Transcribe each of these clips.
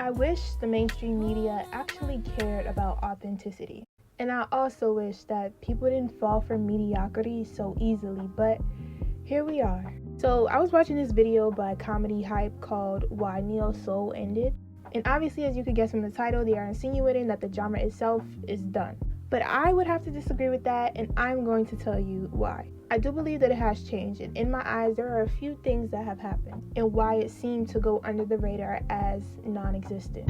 I wish the mainstream media actually cared about authenticity. And I also wish that people didn't fall for mediocrity so easily, but here we are. So I was watching this video by Comedy Hype called Why Neo-Soul Ended. And obviously, as you could guess from the title, they are insinuating that the genre itself is done. But I would have to disagree with that, and I'm going to tell you why. I do believe that it has changed, and in my eyes, there are a few things that have happened, and why it seemed to go under the radar as non-existent.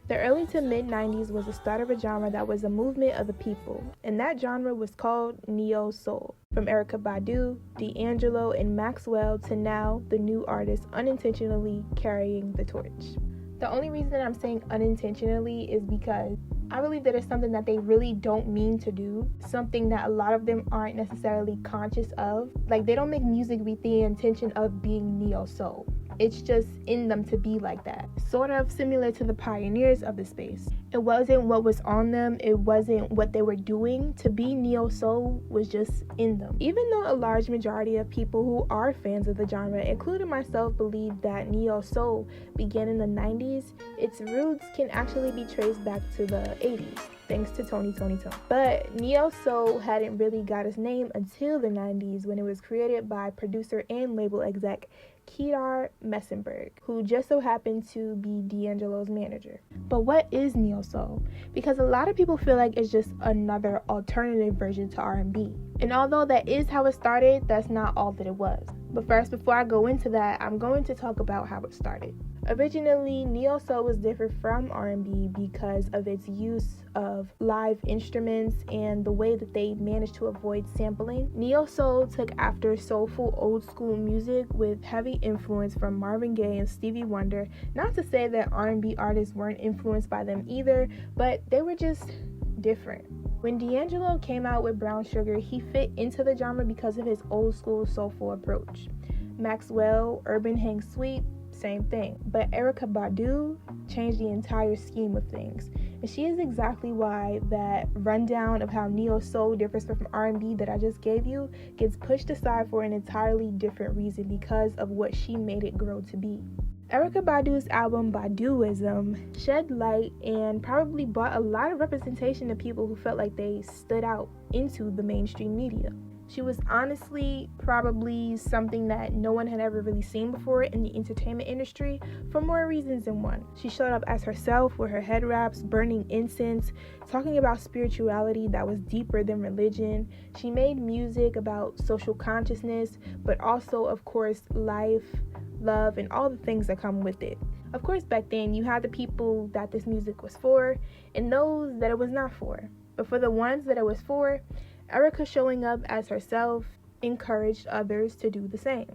The early to mid-90s was the start of a genre that was a movement of the people, and that genre was called neo-soul. From Erykah Badu, D'Angelo, and Maxwell to now, the new artists unintentionally carrying the torch. The only reason I'm saying unintentionally is because I believe that it's something that they really don't mean to do, something that a lot of them aren't necessarily conscious of. Like, they don't make music with the intention of being neo-soul. It's just in them to be like that. Sort of similar to the pioneers of the space. It wasn't what was on them, it wasn't what they were doing. To be neo-soul was just in them. Even though a large majority of people who are fans of the genre, including myself, believe that neo-soul began in the 90s, its roots can actually be traced back to the 80s. Thanks to Tony. But neo-soul hadn't really got its name until the 90s when it was created by producer and label exec Kedar Messenberg, who just so happened to be D'Angelo's manager. But what is neo-soul? Because a lot of people feel like it's just another alternative version to R&B. And although that is how it started, that's not all that it was. But first, before I go into that, I'm going to talk about how it started. Originally, neo-soul was different from R&B because of its use of live instruments and the way that they managed to avoid sampling. Neo-soul took after soulful old school music with heavy influence from Marvin Gaye and Stevie Wonder. Not to say that R&B artists weren't influenced by them either, but they were just different. When D'Angelo came out with Brown Sugar, he fit into the genre because of his old school soulful approach. Maxwell, Urban Hang Sweet, same thing. But Erykah Badu changed the entire scheme of things. And she is exactly why that rundown of how neo-soul differs from R&B that I just gave you gets pushed aside for an entirely different reason because of what she made it grow to be. Erykah Badu's album Baduism shed light and probably brought a lot of representation to people who felt like they stood out into the mainstream media. She was honestly probably something that no one had ever really seen before in the entertainment industry for more reasons than one. She showed up as herself with her head wraps, burning incense, talking about spirituality that was deeper than religion. She made music about social consciousness, but also, of course, life, love, and all the things that come with it. Of course, back then, you had the people that this music was for and those that it was not for. But for the ones that it was for, Erykah showing up as herself encouraged others to do the same.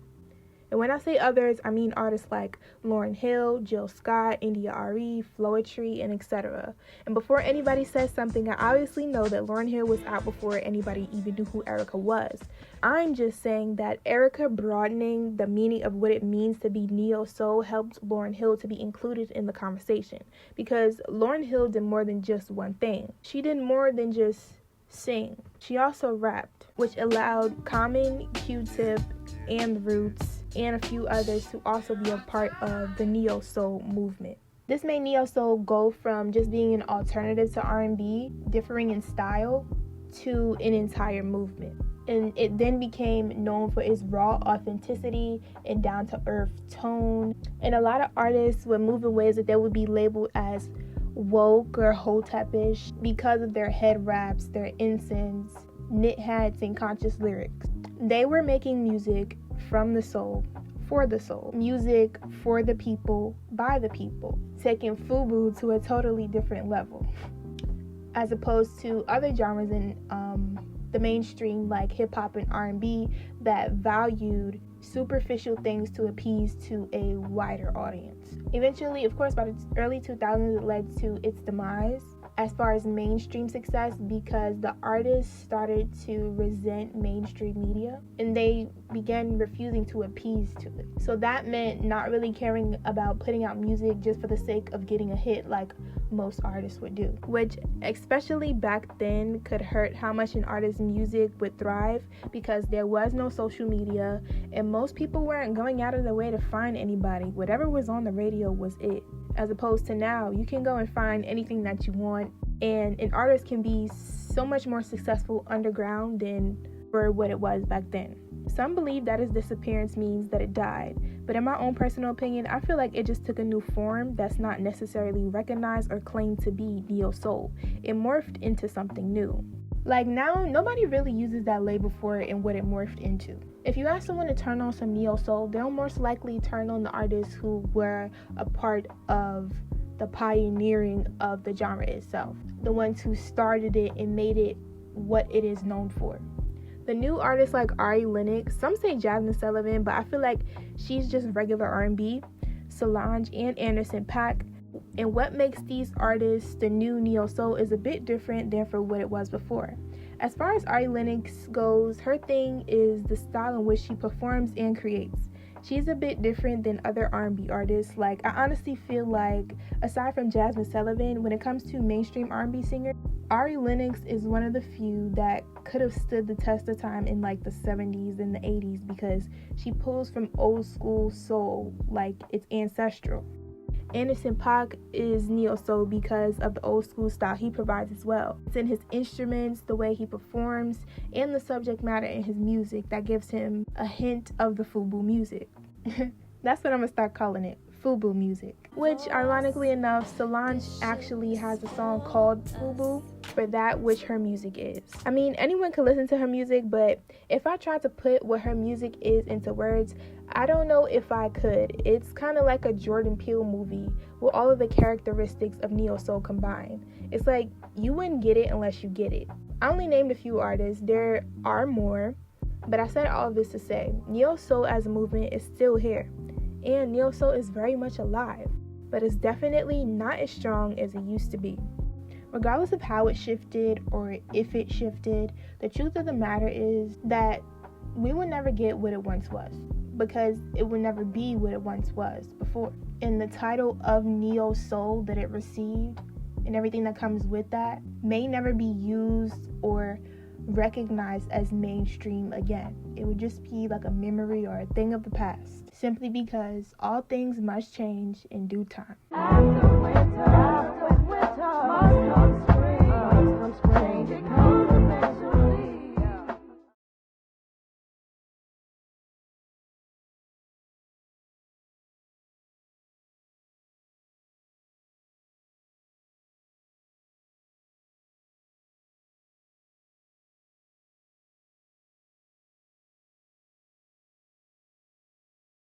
And when I say others, I mean artists like Lauryn Hill, Jill Scott, India.Arie, Floetry, and etc. And before anybody says something, I obviously know that Lauryn Hill was out before anybody even knew who Erykah was. I'm just saying that Erykah broadening the meaning of what it means to be neo-soul helped Lauryn Hill to be included in the conversation. Because Lauryn Hill did more than just one thing. She did more than just sing. She also rapped, which allowed Common, Q-Tip, and The Roots, and a few others to also be a part of the neo-soul movement. This made neo-soul go from just being an alternative to R&B, differing in style, to an entire movement. And it then became known for its raw authenticity and down-to-earth tone. And a lot of artists would move in ways that they would be labeled as woke or hotepish because of their head wraps, their incense, knit hats, and conscious lyrics. They were making music from the soul, for the soul. Music for the people, by the people. Taking FUBU to a totally different level. As opposed to other genres in the mainstream like hip-hop and R&B that valued superficial things to appease to a wider audience. Eventually, of course, by the early 2000s, it led to its demise as far as mainstream success because the artists started to resent mainstream media and they began refusing to appease to it. So that meant not really caring about putting out music just for the sake of getting a hit like most artists would do, which especially back then could hurt how much an artist's music would thrive, because there was no social media and most people weren't going out of their way to find anybody. Whatever was on the radio was it, as opposed to now you can go and find anything that you want, and an artist can be so much more successful underground than for what it was back then. Some believe that its disappearance means that it died, but in my own personal opinion, I feel like it just took a new form that's not necessarily recognized or claimed to be neo-soul. It morphed into something new. Like now, nobody really uses that label for it and what it morphed into. If you ask someone to turn on some neo-soul, they'll most likely turn on the artists who were a part of the pioneering of the genre itself, the ones who started it and made it what it is known for. The new artists like Ari Lennox, some say Jasmine Sullivan, but I feel like she's just regular R&B, Solange and Anderson .Paak, and what makes these artists the new neo-soul is a bit different than for what it was before. As far as Ari Lennox goes, her thing is the style in which she performs and creates. She's a bit different than other R&B artists. Like, I honestly feel like, aside from Jasmine Sullivan, when it comes to mainstream R&B singers, Ari Lennox is one of the few that could have stood the test of time in like the 70s and the 80s, because she pulls from old school soul, like it's ancestral. Anderson .Paak is neo-soul because of the old school style he provides as well. It's in his instruments, the way he performs, and the subject matter in his music that gives him a hint of the FUBU music. That's what I'm gonna start calling it, FUBU music. Which, ironically enough, Solange actually has a song called FUBU for that which her music is. I mean, anyone can listen to her music, but if I tried to put what her music is into words, I don't know if I could. It's kind of like a Jordan Peele movie with all of the characteristics of neo-soul combined. It's like you wouldn't get it unless you get it. I only named a few artists. There are more, but I said all of this to say neo-soul as a movement is still here, and neo-soul is very much alive, but it's definitely not as strong as it used to be. Regardless of how it shifted or if it shifted, the truth of the matter is that we will never get what it once was, because it will never be what it once was before. And the title of neo-soul that it received and everything that comes with that may never be used or recognized as mainstream again. It would just be like a memory or a thing of the past, simply because all things must change in due time.